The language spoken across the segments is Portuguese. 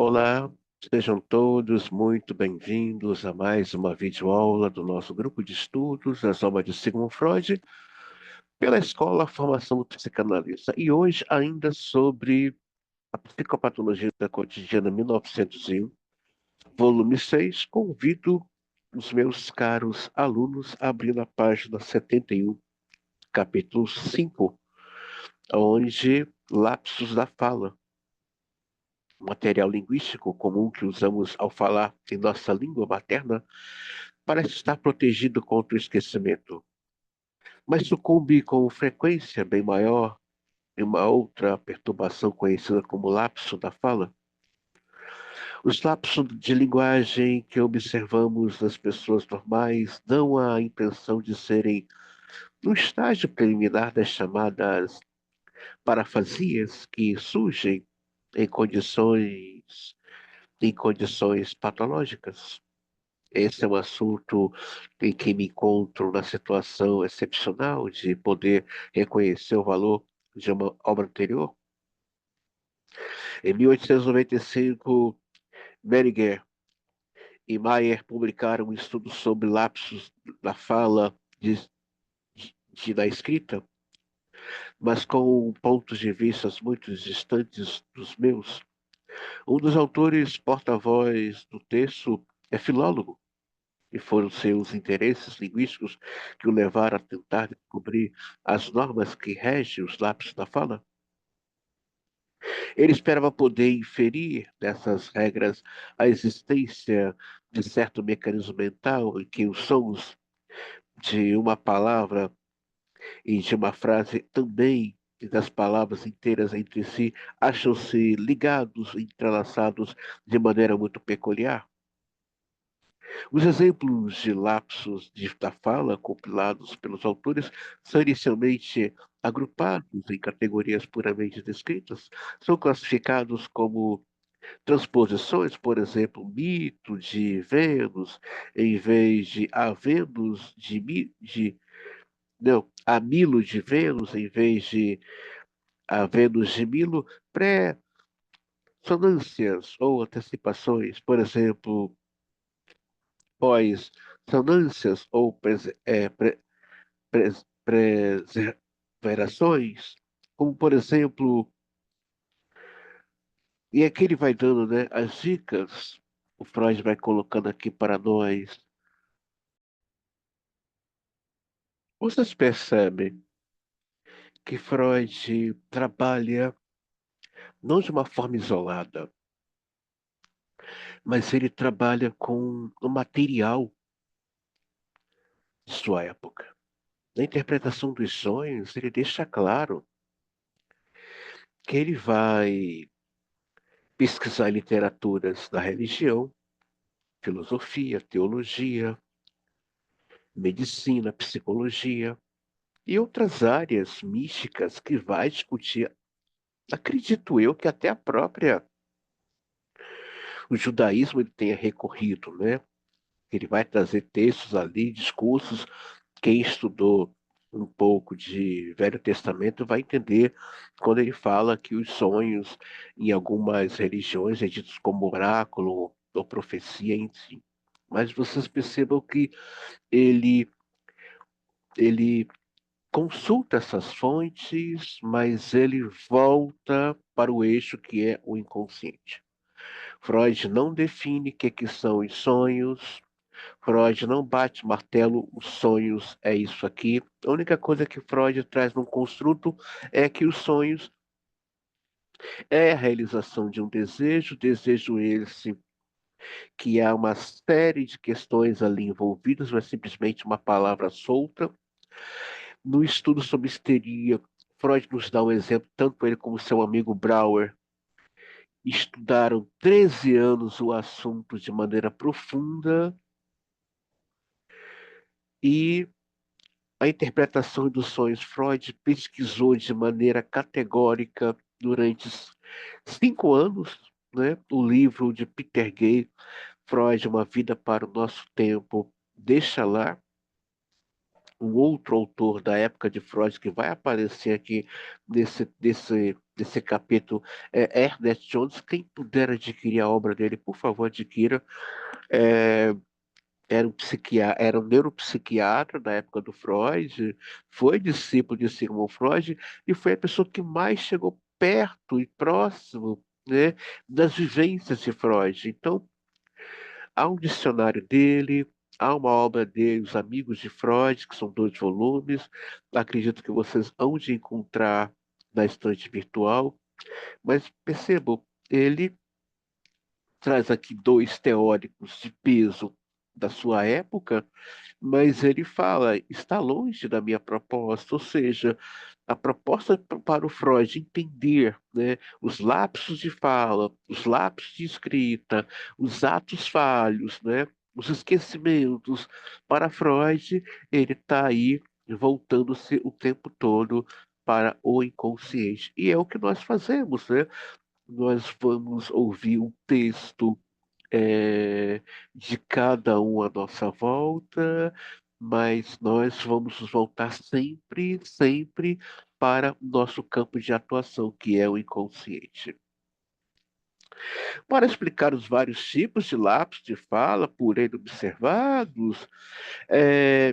Olá, sejam todos muito bem-vindos a mais uma videoaula do nosso grupo de estudos das obras de Sigmund Freud pela Escola Formação do Psicanalista. E hoje ainda sobre a Psicopatologia da Cotidiana 1901, volume 6. Convido os meus caros alunos a abrir na página 71, capítulo 5, onde lapsos da fala, material linguístico comum que usamos ao falar em nossa língua materna, parece estar protegido contra o esquecimento, mas sucumbe com frequência bem maior em uma outra perturbação conhecida como lapso da fala. Os lapsos de linguagem que observamos nas pessoas normais dão a impressão de serem no estágio preliminar das chamadas parafasias que surgem em condições patológicas. Esse é um assunto em que me encontro na situação excepcional de poder reconhecer o valor de uma obra anterior. Em 1895, Menninger e Mayer publicaram um estudo sobre lapsos da fala da escrita, mas com pontos de vista muito distantes dos meus. Um dos autores porta-voz do texto é filólogo, e foram seus interesses linguísticos que o levaram a tentar descobrir as normas que regem os lápis da fala. Ele esperava poder inferir dessas regras a existência de certo mecanismo mental em que os sons de uma palavra e de uma frase também e das palavras inteiras entre si acham-se ligados, entrelaçados de maneira muito peculiar. Os exemplos de lapsos da fala compilados pelos autores são inicialmente agrupados em categorias puramente descritas, são classificados como transposições, por exemplo, mito de Vênus, em vez de a Vênus não, a Milo de Vênus, em vez de a Vênus de Milo, pré-sonâncias ou antecipações, por exemplo, pós-sonâncias ou preservações, como por exemplo, e aqui ele vai dando, né, as dicas, o Freud vai colocando aqui para nós. Vocês percebem que Freud trabalha não de uma forma isolada, mas ele trabalha com o material de sua época. Na interpretação dos sonhos, ele deixa claro que ele vai pesquisar literaturas da religião, filosofia, teologia, medicina, psicologia e outras áreas místicas que vai discutir, acredito eu, que até o judaísmo ele tenha recorrido, né? Ele vai trazer textos ali, discursos. Quem estudou um pouco de Velho Testamento vai entender quando ele fala que os sonhos em algumas religiões é ditos como oráculo ou profecia em si. Mas vocês percebam que ele ele consulta essas fontes, mas ele volta para o eixo que é o inconsciente. Freud não define o que são os sonhos. Freud não bate martelo, os sonhos é isso aqui. A única coisa que Freud traz num construto é que os sonhos é a realização de um desejo esse que há uma série de questões ali envolvidas, não é simplesmente uma palavra solta. No estudo sobre histeria, Freud nos dá um exemplo, tanto ele como seu amigo Brauer estudaram 13 anos o assunto de maneira profunda e a interpretação dos sonhos. Freud pesquisou de maneira categórica durante 5 anos, né? O livro de Peter Gay, Freud, Uma Vida para o Nosso Tempo, deixa lá um outro autor da época de Freud que vai aparecer aqui nesse capítulo é Ernest Jones. Quem puder adquirir a obra dele, por favor, adquira. É, era um neuropsiquiatra da época do Freud, foi discípulo de Sigmund Freud e foi a pessoa que mais chegou perto e próximo, né, das vivências de Freud. Então, há um dicionário dele, há uma obra dele, Os Amigos de Freud, que são 2 volumes. Acredito que vocês hão de encontrar na estante virtual, mas percebam, ele traz aqui 2 teóricos de peso da sua época, mas ele fala, está longe da minha proposta, ou seja, a proposta para o Freud entender, né, os lapsos de fala, os lapsos de escrita, os atos falhos, né, os esquecimentos, para Freud, ele está aí voltando-se o tempo todo para o inconsciente. E é o que nós fazemos, né? Nós vamos ouvir um texto de cada um à nossa volta, mas nós vamos nos voltar sempre, sempre para o nosso campo de atuação, que é o inconsciente. Para explicar os vários tipos de lápis de fala por ele observados,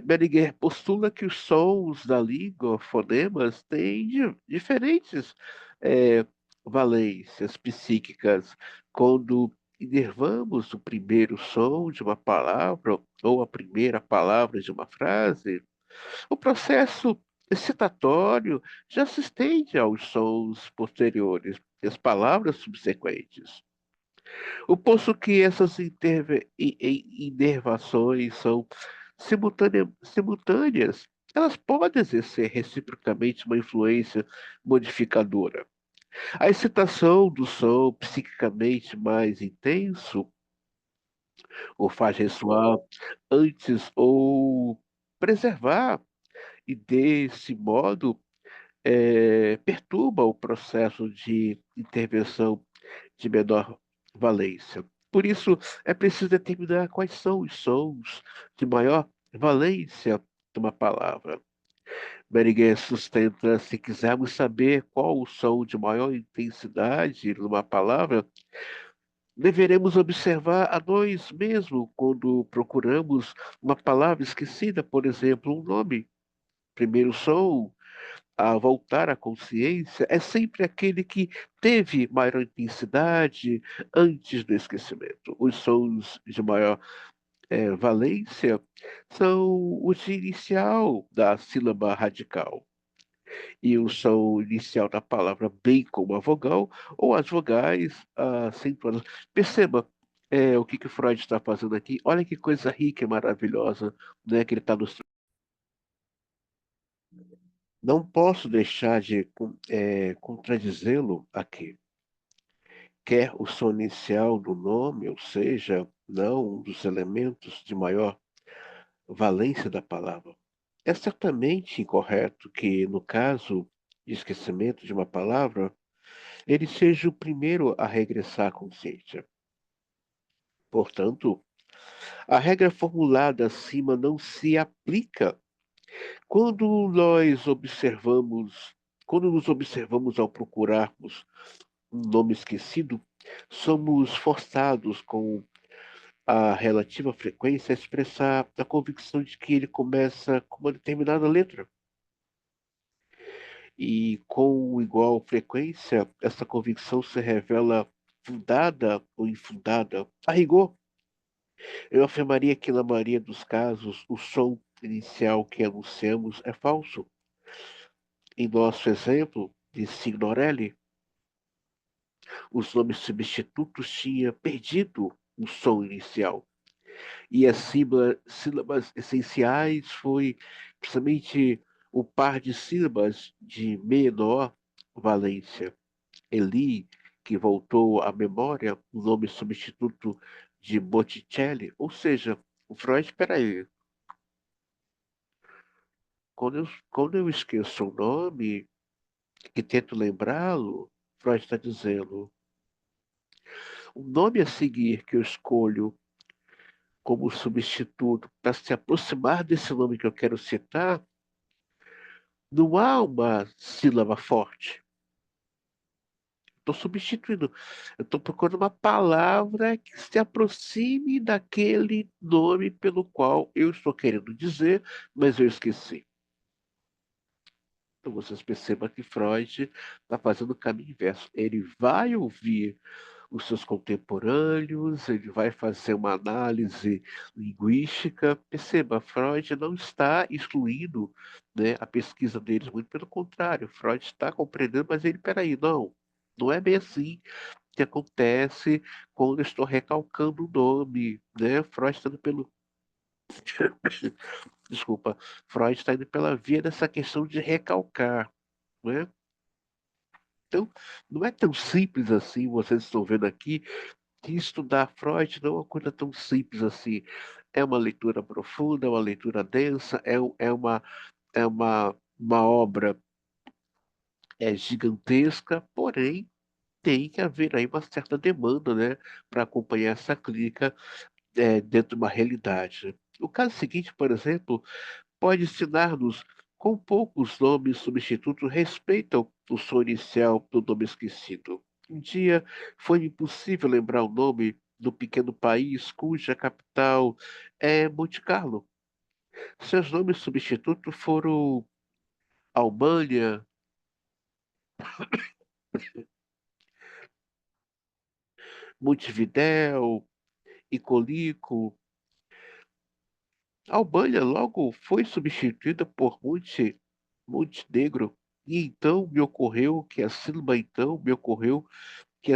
Menninger postula que os sons da língua, fonemas, têm diferentes é, valências psíquicas. Quando inervamos o primeiro som de uma palavra ou a primeira palavra de uma frase, o processo excitatório já se estende aos sons posteriores e às palavras subsequentes. O posto que essas inervações são simultâneas, elas podem exercer reciprocamente uma influência modificadora. A excitação do som psiquicamente mais intenso o faz ressoar antes ou preservar, e desse modo perturba o processo de intervenção de menor valência. Por isso, é preciso determinar quais são os sons de maior valência de uma palavra. Berger sustenta, se quisermos saber qual o som de maior intensidade numa palavra, deveremos observar a nós mesmos quando procuramos uma palavra esquecida, por exemplo, um nome. Primeiro som a voltar à consciência é sempre aquele que teve maior intensidade antes do esquecimento. Os sons de maior valência são os de inicial da sílaba radical e o som inicial da palavra, bem como a vogal, ou as vogais acentuadas. Perceba o que Freud está fazendo aqui. Olha que coisa rica e maravilhosa, né, que ele está nos. Não posso deixar de contradizê-lo aqui. Quer o som inicial do nome, ou seja, não um dos elementos de maior valência da palavra. É certamente incorreto que, no caso de esquecimento de uma palavra, ele seja o primeiro a regressar à consciência. Portanto, a regra formulada acima não se aplica quando quando nos observamos ao procurarmos um nome esquecido, somos forçados com a relativa frequência a expressar a convicção de que ele começa com uma determinada letra. E com igual frequência, essa convicção se revela fundada ou infundada. A rigor, eu afirmaria que, na maioria dos casos, o som inicial que anunciamos é falso. Em nosso exemplo de Signorelli, os nomes substitutos tinham perdido o som inicial. E as sílabas essenciais foi precisamente o par de sílabas de menor valência. Eli, que voltou à memória o nome substituto de Botticelli, ou seja, o Freud, espera aí, quando eu esqueço o nome e tento lembrá-lo, Freud está dizendo, o nome a seguir que eu escolho como substituto para se aproximar desse nome que eu quero citar Não há uma sílaba forte. Estou substituindo. Eu estou procurando uma palavra que se aproxime daquele nome pelo qual eu estou querendo dizer, mas eu esqueci. Então vocês percebam que Freud está fazendo o caminho inverso. Ele vai ouvir os seus contemporâneos, ele vai fazer uma análise linguística. Perceba, Freud não está excluindo, né, a pesquisa deles, muito pelo contrário, Freud está compreendendo, mas ele, peraí, não, não é bem assim que acontece quando eu estou recalcando o nome, né? Freud está indo pelo, desculpa, Freud está indo pela via dessa questão de recalcar, né? Então, não é tão simples assim, vocês estão vendo aqui, que estudar Freud não é uma coisa tão simples assim. É uma leitura profunda, é uma leitura densa, uma obra gigantesca, porém tem que haver aí uma certa demanda, né, para acompanhar essa clínica dentro de uma realidade. O caso seguinte, por exemplo, pode ensinar-nos com poucos nomes substitutos respeitam o som inicial do nome esquecido. Um dia foi impossível lembrar o nome do pequeno país cuja capital é Monte Carlo. Seus nomes substitutos foram Albânia, Montevidéu, Icolico. Albânia logo foi substituída por Montenegro. E então me ocorreu que a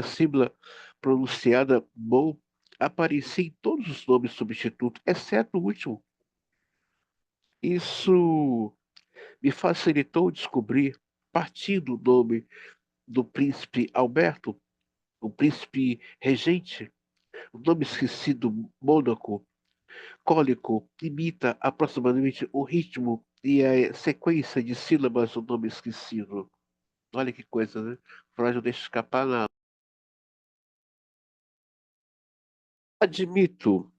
sílaba pronunciada bom aparecia em todos os nomes substitutos, exceto o último. Isso me facilitou descobrir, partindo do nome do príncipe Alberto, o príncipe regente, o nome esquecido Mônaco, cólico, imita aproximadamente o ritmo e a sequência de sílabas do nome esquecido. Olha que coisa, né? Freud não deixa escapar nada. Admito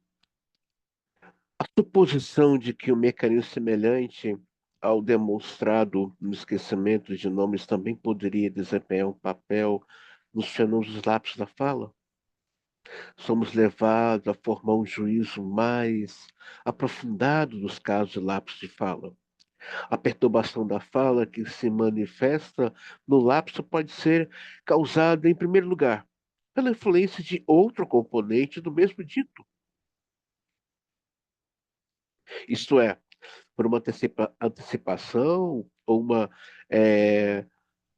a suposição de que um mecanismo semelhante ao demonstrado no esquecimento de nomes também poderia desempenhar um papel nos fenômenos dos lápis da fala. Somos levados a formar um juízo mais aprofundado dos casos de lápis de fala. A perturbação da fala que se manifesta no lapso pode ser causada, em primeiro lugar, pela influência de outro componente do mesmo dito, isto é, por uma antecipação ou uma eh,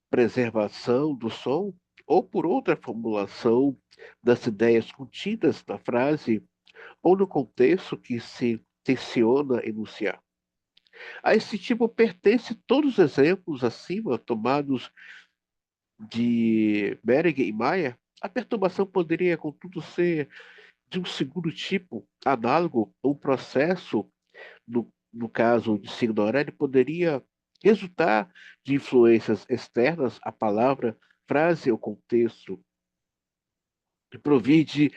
preservação do som, ou por outra formulação das ideias contidas na frase ou no contexto que se tenciona enunciar. A esse tipo pertence todos os exemplos acima tomados de Bereg e Maia. A perturbação poderia, contudo, ser de um segundo tipo, análogo a um processo no caso de signo horário, poderia resultar de influências externas à palavra, frase ou contexto, que provide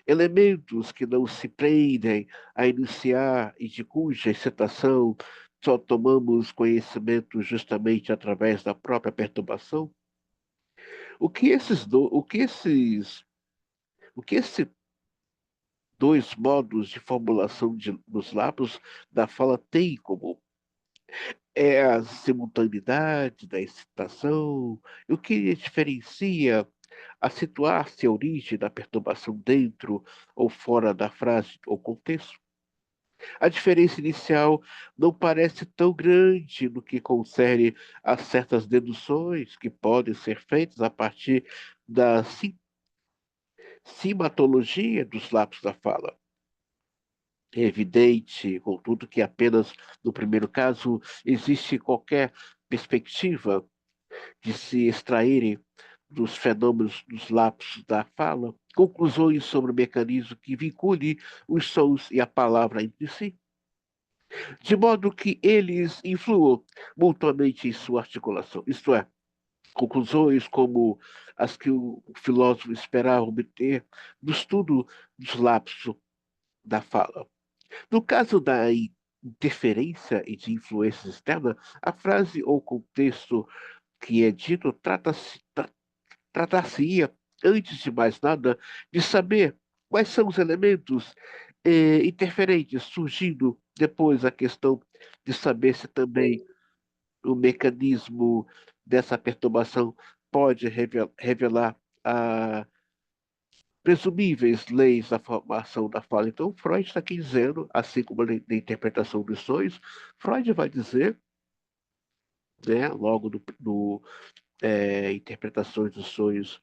elementos que não se prendem a iniciar e de cuja excitação só tomamos conhecimento justamente através da própria perturbação? O que esses dois modos de formulação dos lábios da fala têm em comum? É a simultaneidade da excitação, o que diferencia a situar-se a origem da perturbação dentro ou fora da frase ou contexto. A diferença inicial não parece tão grande no que concerne a certas deduções que podem ser feitas a partir da simatologia dos lápis da fala. É evidente, contudo, que apenas no primeiro caso existe qualquer perspectiva de se extraírem dos fenômenos dos lapsos da fala conclusões sobre o mecanismo que vincule os sons e a palavra entre si, de modo que eles influam mutuamente em sua articulação. Isto é, conclusões como as que o filósofo esperava obter do estudo dos lapsos da fala. No caso da interferência e de influências externas, a frase ou contexto que é dito tratar-se-ia, antes de mais nada, de saber quais são os elementos interferentes, surgindo depois a questão de saber se também o mecanismo dessa perturbação pode revelar a presumíveis leis da formação da fala. Então, Freud está aqui dizendo, assim como na interpretação dos sonhos, Freud vai dizer, né, logo no Interpretações dos Sonhos,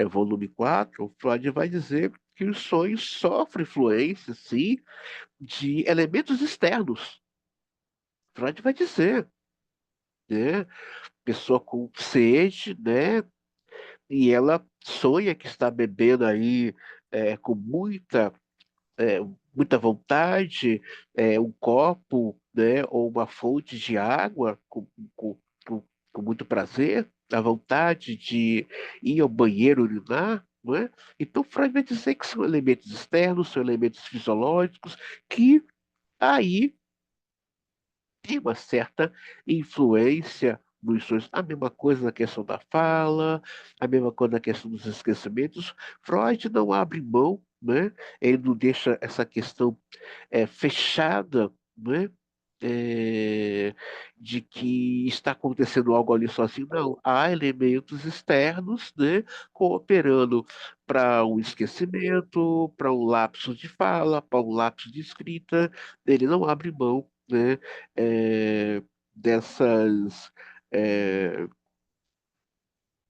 volume 4, Freud vai dizer que os sonhos sofrem influência, sim, de elementos externos. Freud vai dizer, né? Pessoa com sede, né? E ela sonha que está bebendo aí com é, muita vontade, um copo, né? Ou uma fonte de água com, com muito prazer, a vontade de ir ao banheiro urinar, não é? Então, Freud vai dizer que são elementos externos, são elementos fisiológicos que aí tem uma certa influência nos sonhos. A mesma coisa na questão da fala, a mesma coisa na questão dos esquecimentos. Freud não abre mão, né? Ele não deixa essa questão fechada, né? É, de que está acontecendo algo ali sozinho. Não, há elementos externos, né, cooperando para um esquecimento, para um lapso de fala, para um lapso de escrita. Ele não abre mão, né, dessas é,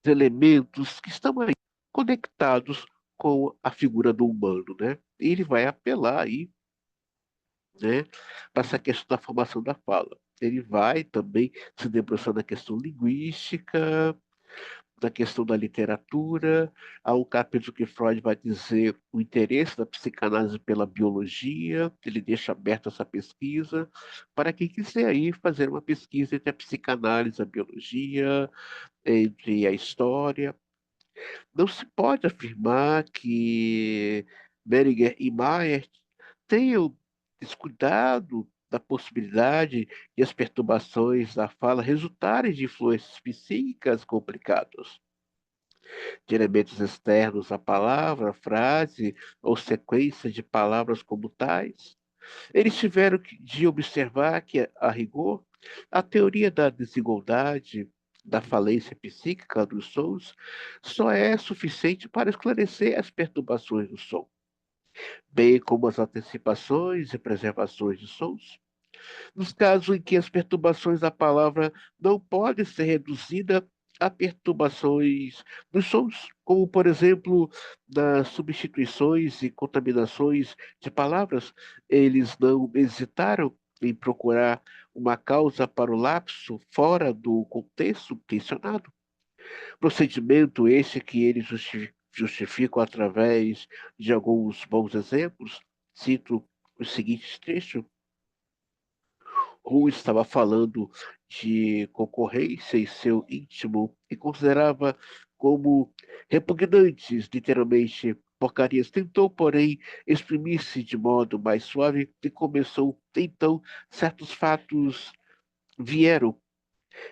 elementos que estão aí conectados com a figura do humano, né? E ele vai apelar aí, né, para essa questão da formação da fala. Ele vai também se debruçar na questão linguística, na questão da literatura. Há um capítulo que Freud vai dizer o interesse da psicanálise pela biologia. Ele deixa aberta essa pesquisa para quem quiser aí fazer uma pesquisa entre a psicanálise, a biologia, entre a história. Não se pode afirmar que Beringer e Mayer tenham descuidado da possibilidade de as perturbações da fala resultarem de influências psíquicas complicadas, de elementos externos à palavra, frase ou sequência de palavras como tais. Eles tiveram de observar que, a rigor, a teoria da desigualdade, da falência psíquica dos sons, só é suficiente para esclarecer as perturbações do som, bem como as antecipações e preservações de sons. Nos casos em que as perturbações da palavra não podem ser reduzidas a perturbações dos sons, como, por exemplo, nas substituições e contaminações de palavras, eles não hesitaram em procurar uma causa para o lapso fora do contexto tensionado. Procedimento esse que eles justificam através de alguns bons exemplos. Cito os seguintes trechos. Ru estava falando de concorrência em seu íntimo e considerava como repugnantes, literalmente, porcarias. Tentou, porém, exprimir-se de modo mais suave e começou, então, certos fatos vieram.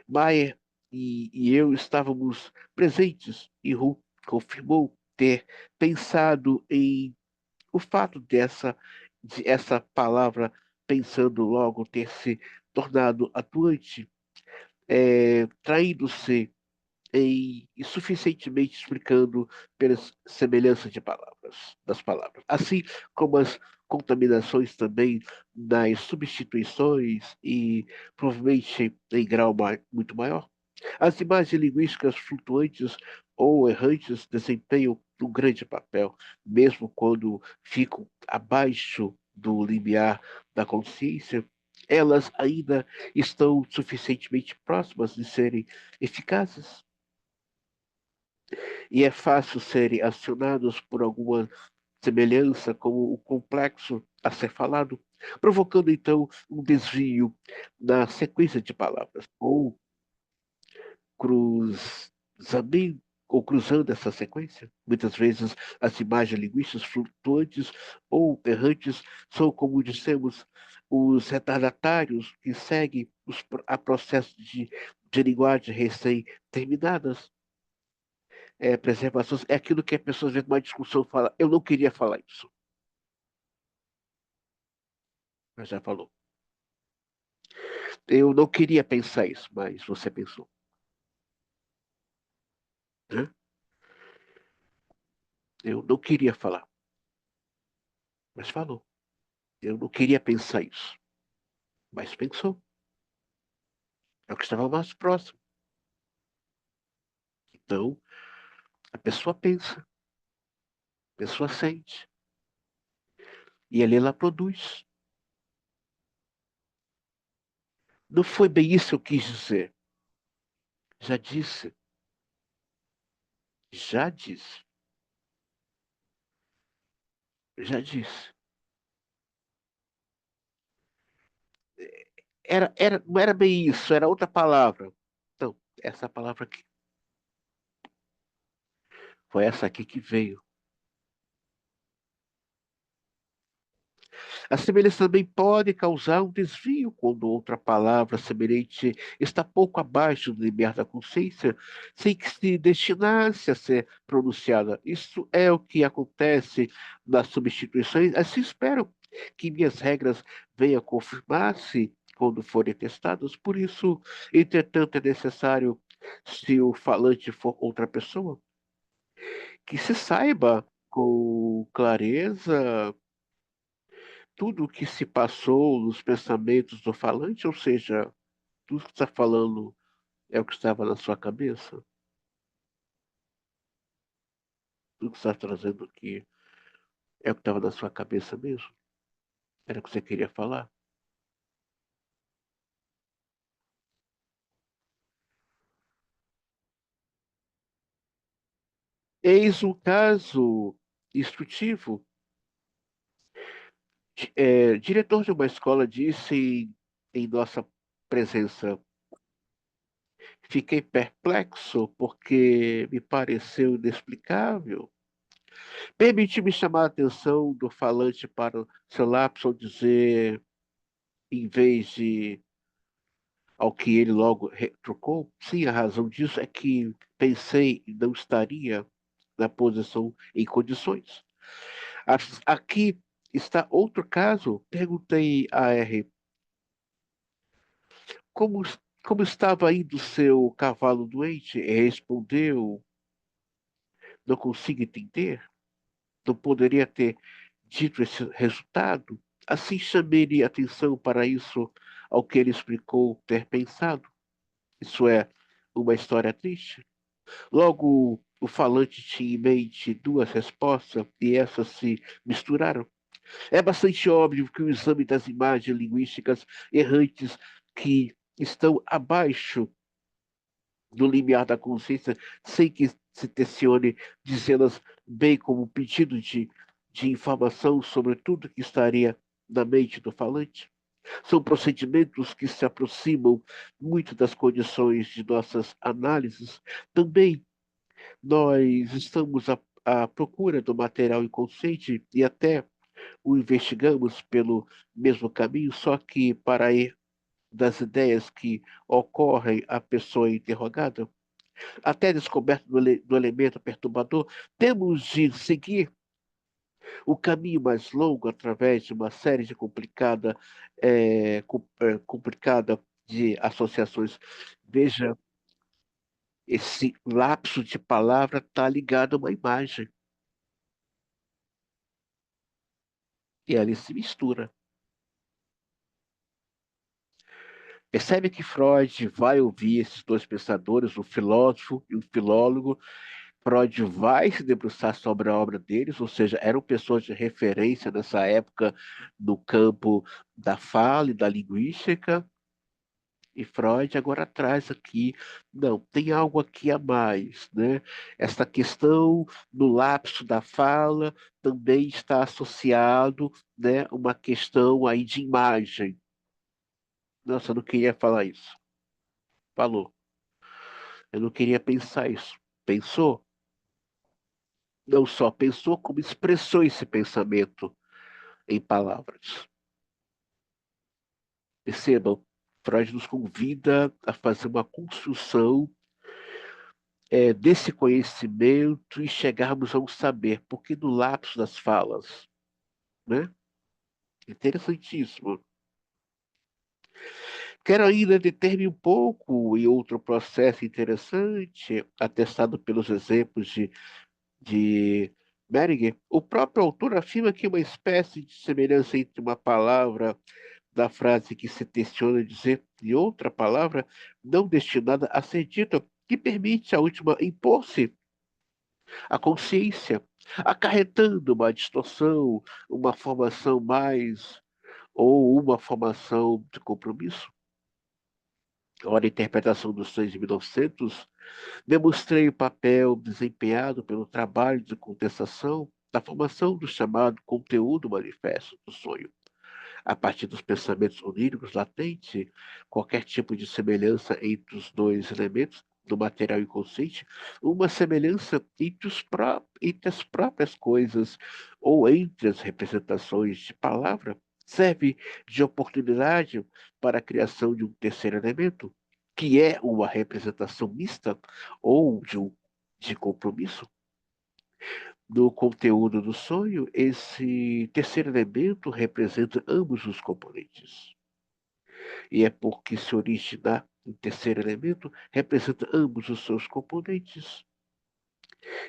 Maier e eu estávamos presentes e Ru confirmou ter pensado em o fato de essa palavra, pensando logo, ter se tornado atuante, traindo-se e suficientemente explicando pelas semelhanças das palavras. Assim como as contaminações também nas substituições e provavelmente em grau muito maior. As imagens linguísticas flutuantes ou errantes desempenham um grande papel, mesmo quando ficam abaixo do limiar da consciência. Elas ainda estão suficientemente próximas de serem eficazes e é fácil serem acionados por alguma semelhança com o complexo a ser falado, provocando então um desvio na sequência de palavras, ou cruzamento, ou cruzando essa sequência. Muitas vezes as imagens linguísticas flutuantes ou errantes são, como dissemos, os retardatários que seguem a processos de linguagem recém-terminadas, preservações, é aquilo que a pessoa vê numa discussão e fala, eu não queria falar isso, mas já falou. Eu não queria pensar isso, mas você pensou, né? Eu não queria falar, mas falou. Eu não queria pensar isso, mas pensou. É o que estava mais próximo. Então, a pessoa pensa, a pessoa sente, e ali ela produz. Não foi bem isso que eu quis dizer. Já disse, já disse, já disse. Não era bem isso, era outra palavra. Então, essa palavra aqui, foi essa aqui que veio. A semelhança também pode causar um desvio quando outra palavra semelhante está pouco abaixo do limiar da consciência, sem que se destinasse a ser pronunciada. Isso é o que acontece nas substituições. Assim espero que minhas regras venham a confirmar-se quando forem testadas. Por isso, entretanto, é necessário, se o falante for outra pessoa, que se saiba com clareza tudo o que se passou nos pensamentos do falante, ou seja, tudo que está falando é o que estava na sua cabeça, tudo que está trazendo aqui é o que estava na sua cabeça mesmo, era o que você queria falar. Eis um caso instrutivo. Diretor de uma escola disse em nossa presença, fiquei perplexo porque me pareceu inexplicável. Permiti-me chamar a atenção do falante para o seu lápis ao dizer, em vez de ao que ele logo retrucou, sim, a razão disso é que pensei e não estaria na posição em condições. Aqui está outro caso. Perguntei a R como, como estava indo seu cavalo doente. E respondeu, não consigo entender. Não poderia ter dito esse resultado. Assim chamei-lhe atenção para isso ao que ele explicou ter pensado. Isso é uma história triste. Logo, o falante tinha em mente duas respostas e essas se misturaram. É bastante óbvio que o exame das imagens linguísticas errantes que estão abaixo do limiar da consciência, sem que se tensione dizê-las bem como pedido de informação sobre tudo que estaria na mente do falante. São procedimentos que se aproximam muito das condições de nossas análises. Também nós estamos à procura do material inconsciente e até o investigamos pelo mesmo caminho, só que para ir das ideias que ocorrem à pessoa interrogada, até a descoberta do elemento perturbador, temos de seguir o caminho mais longo através de uma série de complicada de associações. Veja, esse lapso de palavra está ligado a uma imagem. E ali se mistura. Percebe que Freud vai ouvir esses dois pensadores, o filósofo e o filólogo. Freud vai se debruçar sobre a obra deles, ou seja, eram pessoas de referência nessa época no campo da fala e da linguística. E Freud agora traz aqui, não, tem algo aqui a mais, né? Essa questão do lapso da fala também está associado, né, uma questão aí de imagem. Nossa, eu não queria falar isso. Falou. Eu não queria pensar isso. Pensou? Não só pensou, como expressou esse pensamento em palavras. Percebam, Freud nos convida a fazer uma construção desse conhecimento e chegarmos a um saber, porque no lapso das falas, né? Interessantíssimo. Quero ainda determinar um pouco em outro processo interessante, atestado pelos exemplos de Meringer. O próprio autor afirma que uma espécie de semelhança entre uma palavra da frase que se tenciona dizer e outra palavra não destinada a ser dita, que permite a última impor-se à consciência, acarretando uma distorção, uma formação mais ou uma formação de compromisso. Ora, a interpretação dos sonhos de 1900, demonstrei o papel desempenhado pelo trabalho de contestação da formação do chamado conteúdo manifesto do sonho. A partir dos pensamentos oníricos latentes, qualquer tipo de semelhança entre os dois elementos do material inconsciente, uma semelhança entre as próprias coisas ou entre as representações de palavra, serve de oportunidade para a criação de um terceiro elemento, que é uma representação mista ou de compromisso. No conteúdo do sonho, esse terceiro elemento representa ambos os componentes. E é porque se originar um terceiro elemento representa ambos os seus componentes.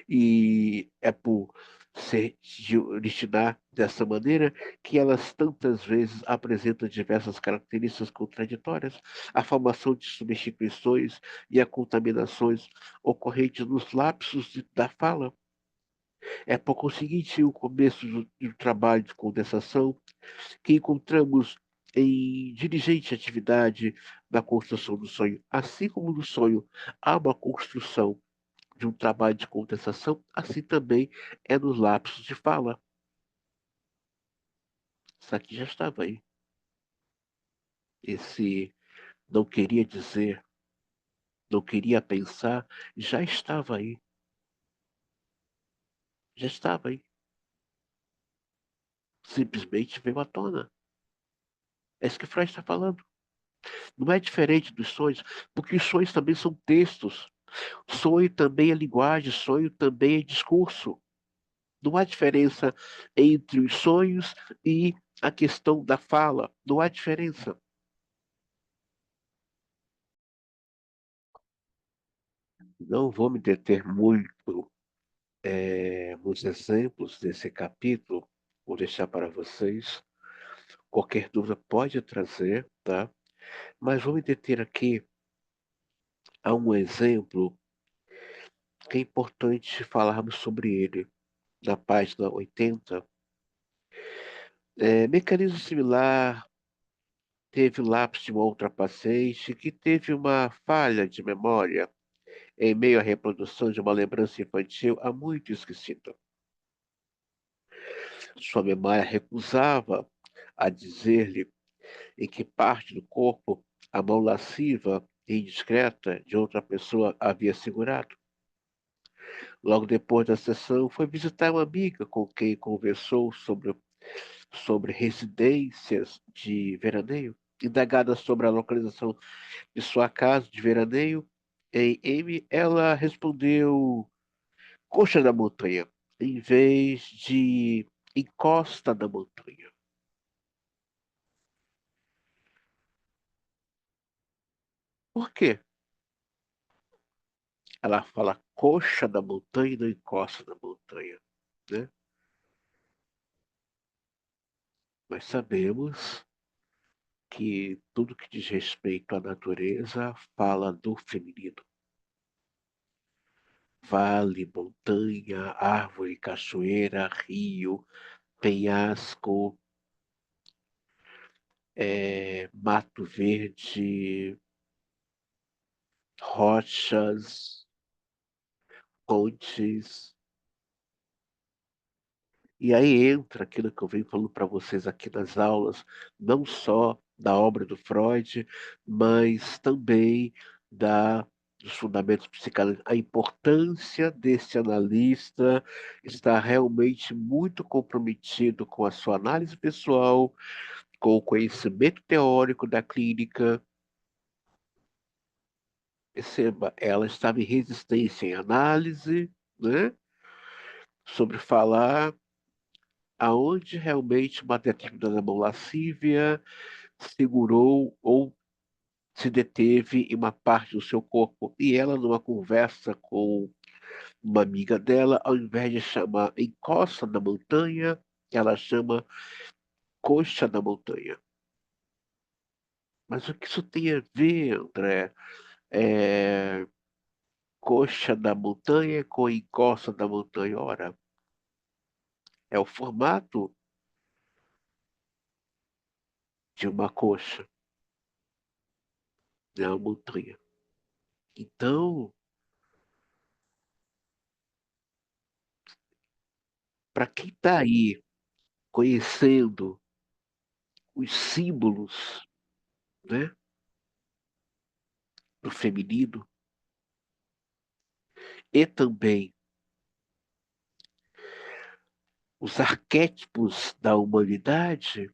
E é por se originar dessa maneira que elas tantas vezes apresentam diversas características contraditórias, a formação de substituições e a contaminações ocorrentes nos da fala. É por conseguinte o começo do trabalho de condensação que encontramos em dirigente atividade da construção do sonho. Assim como no sonho há uma construção de um trabalho de condensação, assim também é nos lapsos de fala. Isso aqui já estava aí. Esse não queria dizer, não queria pensar, já estava aí. Já estava aí. Simplesmente veio à tona. É isso que Freud está falando. Não é diferente dos sonhos, porque os sonhos também são textos. Sonho também é linguagem, sonho também é discurso. Não há diferença entre os sonhos e a questão da fala. Não há diferença. Não vou me deter muito nos exemplos desse capítulo. Vou deixar para vocês. Qualquer dúvida pode trazer, tá? Mas vou me deter aqui a um exemplo que é importante falarmos sobre ele. Na página 80, mecanismo similar teve o lapso de uma outra paciente que teve uma falha de memória em meio à reprodução de uma lembrança infantil há muito esquecida. Sua memória recusava a dizer-lhe em que parte do corpo a mão lasciva e indiscreta de outra pessoa havia segurado. Logo depois da sessão, foi visitar uma amiga com quem conversou sobre residências de veraneio. Indagada sobre a localização de sua casa de veraneio, em M, ela respondeu coxa da montanha, em vez de encosta da montanha. Por quê? Ela fala coxa da montanha e não encosta da montanha, né? Nós sabemos que tudo que diz respeito à natureza fala do feminino. Vale, montanha, árvore, cachoeira, rio, penhasco, mato verde, rochas, pontes. E aí entra aquilo que eu venho falando para vocês aqui nas aulas, não só da obra do Freud, mas também da, dos fundamentos psicanalíticos. A importância desse analista estar realmente muito comprometido com a sua análise pessoal, com o conhecimento teórico da clínica. Perceba, ela estava em resistência em análise, né? Sobre falar aonde realmente uma determinada mão lascívia segurou ou se deteve em uma parte do seu corpo. E ela, numa conversa com uma amiga dela, ao invés de chamar encosta da montanha, ela chama coxa da montanha. Mas o que isso tem a ver, André? É, coxa da montanha com encosta da montanha. Ora, é o formato de uma coxa, de uma montanha. Então, para quem está aí conhecendo os símbolos, né, do feminino e também os arquétipos da humanidade,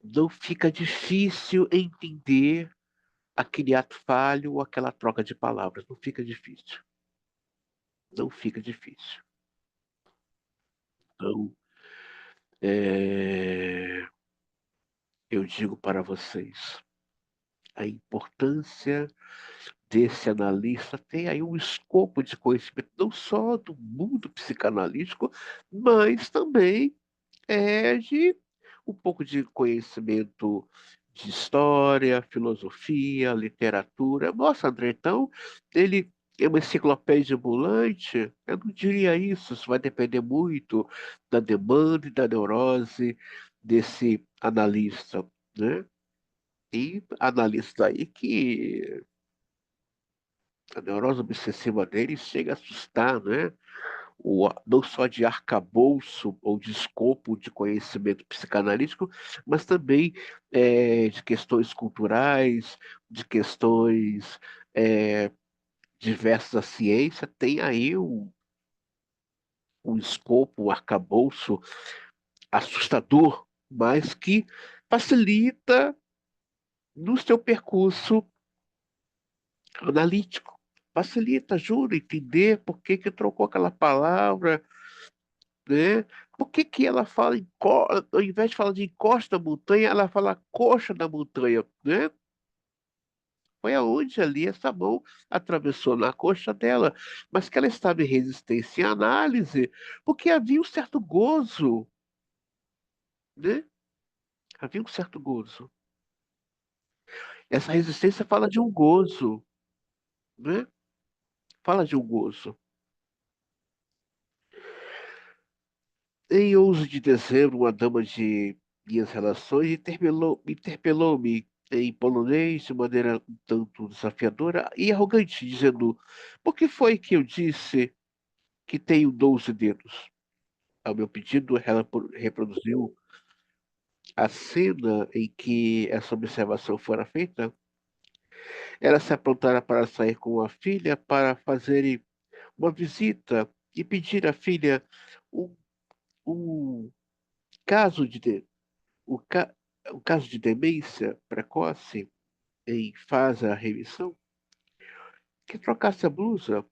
não fica difícil entender aquele ato falho ou aquela troca de palavras. Não fica difícil. Não fica difícil. Então, eu digo para vocês a importância desse analista ter aí um escopo de conhecimento não só do mundo psicanalítico, mas também de um pouco de conhecimento de história, filosofia, literatura. Nossa, André, então, ele é uma enciclopédia ambulante? Eu não diria isso. Isso vai depender muito da demanda e da neurose desse analista, né? E analista aí que a neurose obsessiva dele chega a assustar, né? Não só de arcabouço ou de escopo de conhecimento psicanalítico, mas também de questões culturais, de questões é, diversas da ciência. Tem aí um escopo, um arcabouço assustador, mas que facilita no seu percurso analítico. Facilita, juro, entender por que que trocou aquela palavra, né? Por que que ela fala ao invés de falar de encosta da montanha, ela fala coxa da montanha, né? Foi aonde ali essa mão atravessou na coxa dela, mas que ela estava em resistência em análise, porque havia um certo gozo, né? Havia um certo gozo. Essa resistência fala de um gozo, né? Fala de um gozo. Em 11 de dezembro, uma dama de minhas relações interpelou-me em polonês de maneira um tanto desafiadora e arrogante, dizendo: por que foi que eu disse que tenho 12 dedos? Ao meu pedido, ela reproduziu a cena em que essa observação fora feita. Ela se aprontara para sair com a filha para fazerem uma visita e pedir à filha um, um caso de O, ca... o caso de demência precoce em fase a remissão, que trocasse a blusa,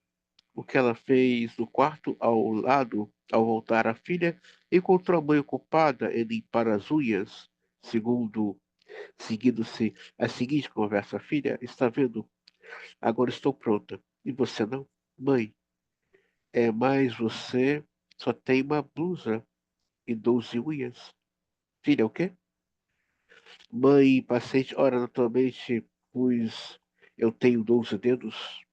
o que ela fez no quarto ao lado, ao voltar a filha, encontrou a mãe ocupada em limpar as unhas, seguindo-se a seguinte conversa, filha, está vendo? Agora estou pronta. E você não? Mãe, mas você só tem uma blusa e 12 unhas. Filha, o quê? Mãe, paciente, ora, naturalmente, pois eu tenho 12 dedos.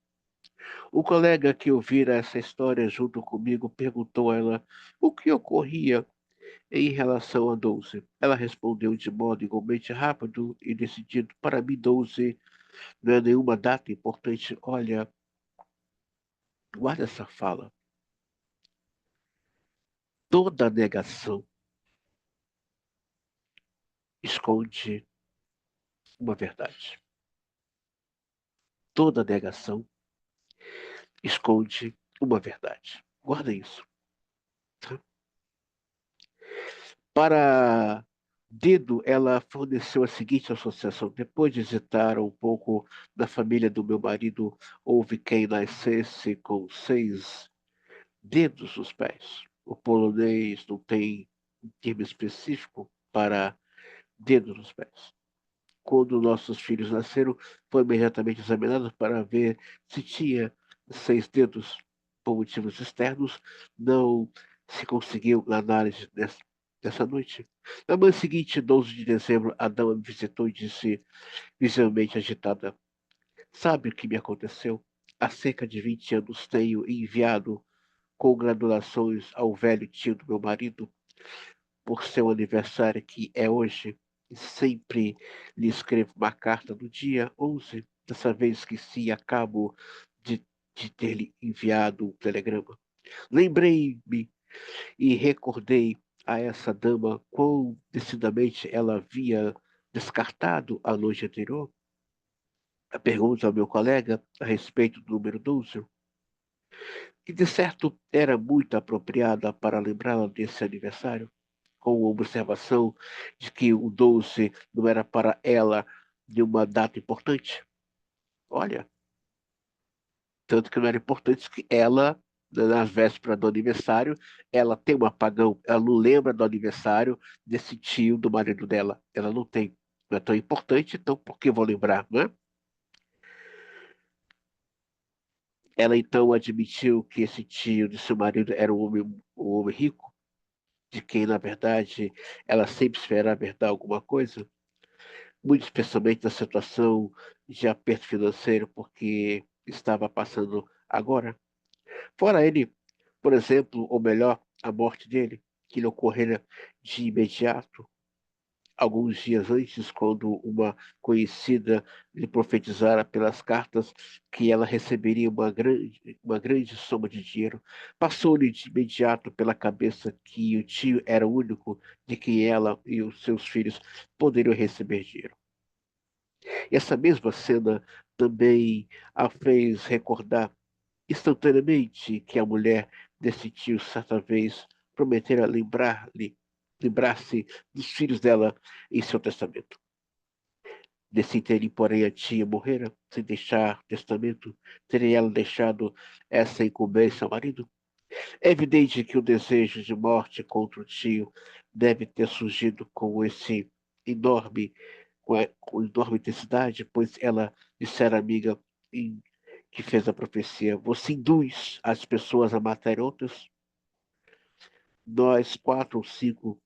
O colega que ouvira essa história junto comigo perguntou a ela o que ocorria em relação a 12. Ela respondeu de modo igualmente rápido e decidido: para mim, 12 não é nenhuma data importante. Olha, guarda essa fala. Toda negação esconde uma verdade. Toda negação esconde uma verdade. Guarda isso. Tá? Para Dedo, ela forneceu a seguinte associação. Depois de visitar um pouco da família do meu marido, houve quem nascesse com 6 dedos nos pés. O polonês não tem um termo específico para dedo nos pés. Quando nossos filhos nasceram, foi imediatamente examinado para ver se tinha 6 dedos. Por motivos externos, não se conseguiu na análise dessa noite. Na manhã seguinte, 12 de dezembro, a dama me visitou e disse, visivelmente agitada: Sabe o que me aconteceu? Há cerca de 20 anos tenho enviado congratulações ao velho tio do meu marido por seu aniversário, que é hoje. E sempre lhe escrevo uma carta no dia 11. Dessa vez esqueci e acabo de, de ter-lhe enviado um telegrama. Lembrei-me e recordei a essa dama quão decididamente ela havia descartado a noite anterior a pergunta ao meu colega a respeito do número 12, que de certo era muito apropriada para lembrá-la desse aniversário, com a observação de que o 12 não era para ela de uma data importante. Olha, tanto que não era importante que ela, nas vésperas do aniversário, ela tem um apagão, ela não lembra do aniversário desse tio do marido dela. Ela não tem. Não é tão importante, então por que vou lembrar, né? Ela então admitiu que esse tio de seu marido era um homem rico, de quem, na verdade, ela sempre esperava herdar alguma coisa, muito especialmente na situação de aperto financeiro, porque estava passando agora. Fora ele, por exemplo, ou melhor, a morte dele, que lhe ocorrera de imediato, alguns dias antes, quando uma conhecida lhe profetizara pelas cartas que ela receberia uma grande soma de dinheiro, passou-lhe de imediato pela cabeça que o tio era o único de quem ela e os seus filhos poderiam receber dinheiro. E essa mesma cena também a fez recordar instantaneamente que a mulher desse tio certa vez prometera lembrar-se dos filhos dela em seu testamento. Desse interim, porém, a tia morrera, sem deixar testamento, teria ela deixado essa incumbência ao marido? É evidente que o desejo de morte contra o tio deve ter surgido enorme, com enorme intensidade, pois ela dissera à amiga em que fez a profecia: Você induz as pessoas a matar outras? Nós, 4 ou 5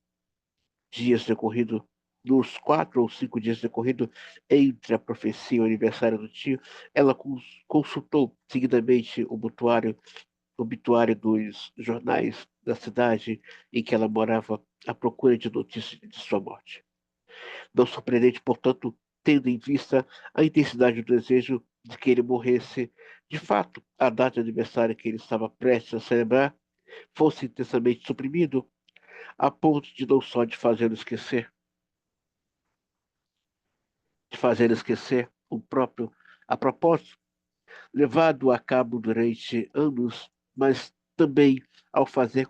dias decorrido, nos 4 ou 5 dias decorrido entre a profecia e o aniversário do tio, ela consultou seguidamente o obituário dos jornais da cidade em que ela morava à procura de notícias de sua morte. Não surpreendente, portanto, tendo em vista a intensidade do desejo de que ele morresse, de fato, a data de aniversário que ele estava prestes a celebrar fosse intensamente suprimido, a ponto de não só de fazer esquecer o próprio a propósito, levado a cabo durante anos, mas também ao fazer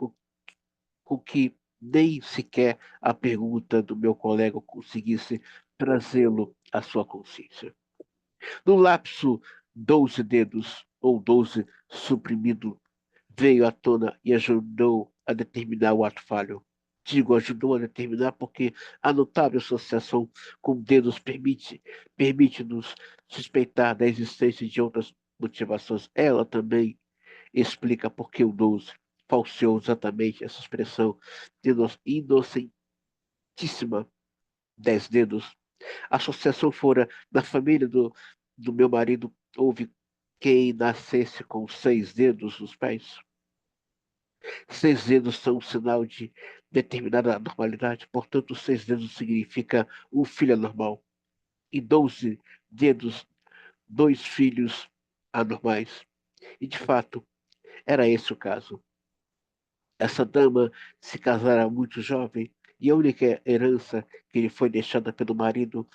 com que nem sequer a pergunta do meu colega conseguisse trazê-lo à sua consciência. No lapso, 12 dedos, ou 12 suprimido, veio à tona e ajudou a determinar o ato falho. Digo, ajudou a determinar porque a notável associação com dedos permite-nos suspeitar da existência de outras motivações. Ela também explica por que o 12 falseou exatamente essa expressão de inocentíssima 10 dedos. A associação fora da família do meu marido, houve quem nascesse com 6 dedos nos pés. 6 dedos são um sinal de determinada normalidade, portanto, 6 dedos significa um filho anormal. E 12 dedos, 2 filhos anormais. E, de fato, era esse o caso. Essa dama se casara muito jovem e a única herança que lhe foi deixada pelo marido,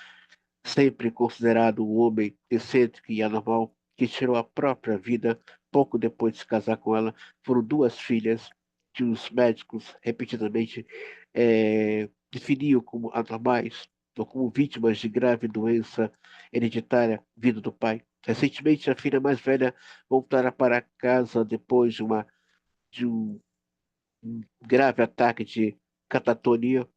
sempre considerado um homem excêntrico e anormal, que tirou a própria vida pouco depois de se casar com ela, foram 2 filhas que os médicos repetidamente definiam como anormais ou como vítimas de grave doença hereditária vinda do pai. Recentemente, a filha mais velha voltara para casa depois de um grave ataque de catatonia.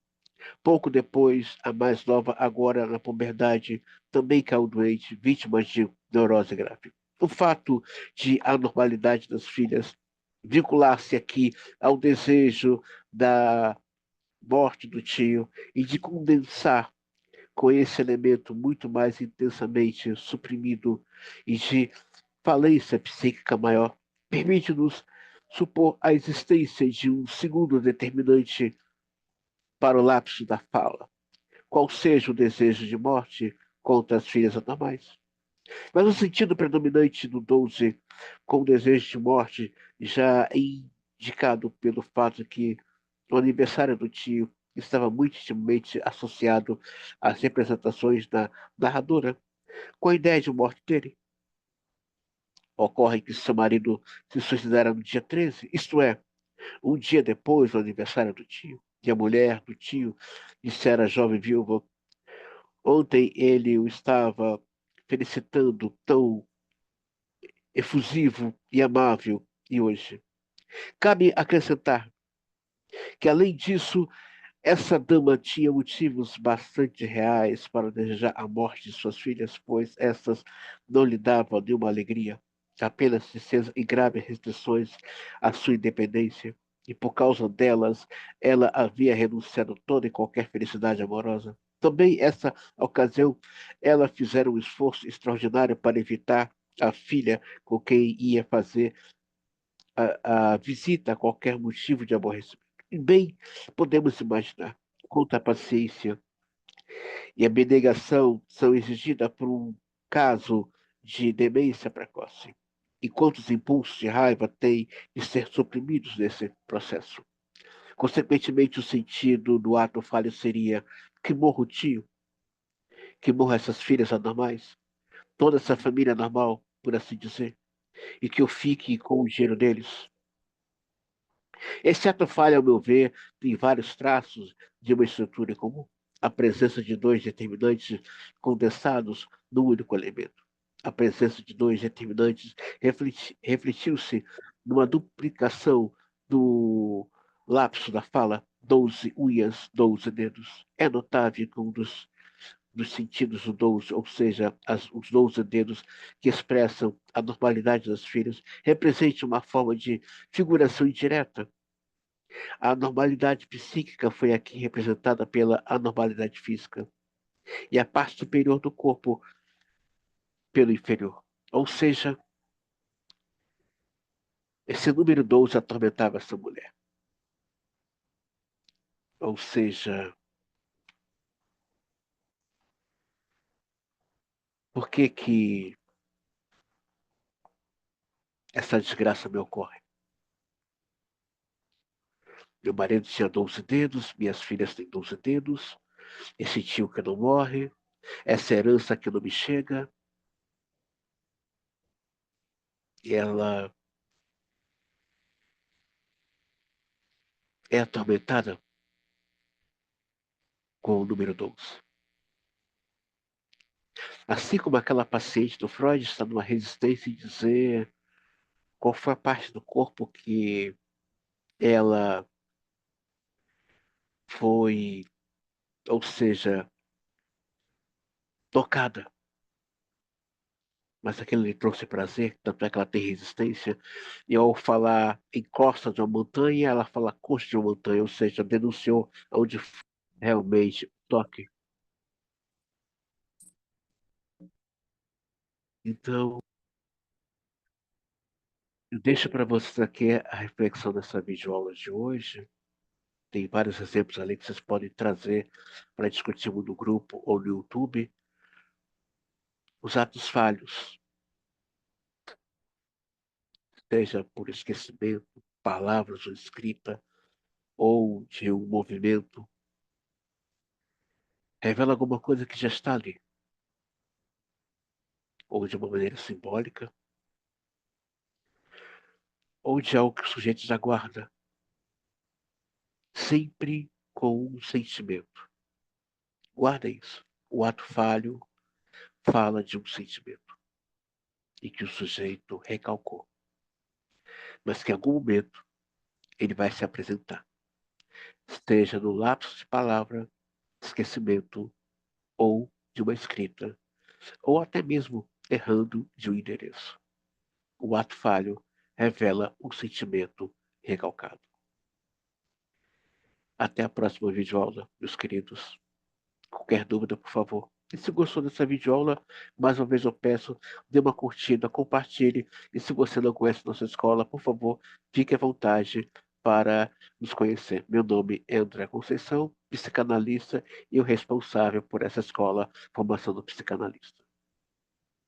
Pouco depois, a mais nova, agora na puberdade, também caiu doente, vítima de neurose grave. O fato de a normalidade das filhas vincular-se aqui ao desejo da morte do tio e de condensar com esse elemento muito mais intensamente suprimido e de falência psíquica maior, permite-nos supor a existência de um segundo determinante para o lapso da fala, qual seja o desejo de morte contra as filhas anormais. Mas o sentido predominante do 12 com o desejo de morte já é indicado pelo fato que o aniversário do tio estava muito intimamente associado às representações da narradora, com a ideia de morte dele. Ocorre que seu marido se suicidara no dia 13, isto é, um dia depois do aniversário do tio. E a mulher do tio dissera à jovem viúva: ontem ele o estava felicitando tão efusivo e amável, e hoje. Cabe acrescentar que, além disso, essa dama tinha motivos bastante reais para desejar a morte de suas filhas, pois estas não lhe davam nenhuma alegria, apenas tristeza e graves restrições à sua independência, e por causa delas ela havia renunciado toda e qualquer felicidade amorosa. Também essa ocasião ela fizera um esforço extraordinário para evitar a filha com quem ia fazer a visita a qualquer motivo de aborrecimento. E bem, podemos imaginar quanta paciência e abnegação são exigidas por um caso de demência precoce. E quantos impulsos de raiva têm de ser suprimidos nesse processo. Consequentemente, o sentido do ato falho seria que morra o tio, que morra essas filhas anormais, toda essa família normal, por assim dizer, e que eu fique com o dinheiro deles. Esse ato falho, ao meu ver, tem vários traços de uma estrutura comum. A presença de dois determinantes condensados num único elemento. A presença de dois determinantes refletiu-se numa duplicação do lapso da fala, 12 unhas, 12 dedos. É notável que um dos sentidos do 12, ou seja, os 12 dedos que expressam a normalidade das filhas, represente uma forma de figuração indireta. A anormalidade psíquica foi aqui representada pela anormalidade física, e a parte superior do corpo pelo inferior. Ou seja, esse número 12 atormentava essa mulher. Ou seja, por que que essa desgraça me ocorre? Meu marido tinha 12 dedos, minhas filhas têm 12 dedos, esse tio que não morre, essa herança que não me chega, e ela é atormentada com o número 12. Assim como aquela paciente do Freud está numa resistência em dizer qual foi a parte do corpo que ela foi, ou seja, tocada, mas aquilo lhe trouxe prazer, tanto é que ela tem resistência, e ao falar em costa de uma montanha, ela fala costa de uma montanha, ou seja, denunciou onde realmente toque. Então, eu deixo para vocês aqui a reflexão dessa videoaula de hoje. Tem vários exemplos ali que vocês podem trazer para discutirmos no grupo ou no YouTube. Os atos falhos, seja por esquecimento, palavras ou escrita, ou de um movimento, revela alguma coisa que já está ali, ou de uma maneira simbólica, ou de algo que o sujeito já guarda, sempre com um sentimento. Guarda isso. O ato falho fala de um sentimento e que o sujeito recalcou, mas que em algum momento ele vai se apresentar, esteja no lapso de palavra, esquecimento ou de uma escrita, ou até mesmo errando de um endereço. O ato falho revela um sentimento recalcado. Até a próxima videoaula, meus queridos. Qualquer dúvida, por favor. E se gostou dessa videoaula, mais uma vez eu peço, dê uma curtida, compartilhe. E se você não conhece nossa escola, por favor, fique à vontade para nos conhecer. Meu nome é André Conceição, psicanalista e o responsável por essa escola, Formação do Psicanalista.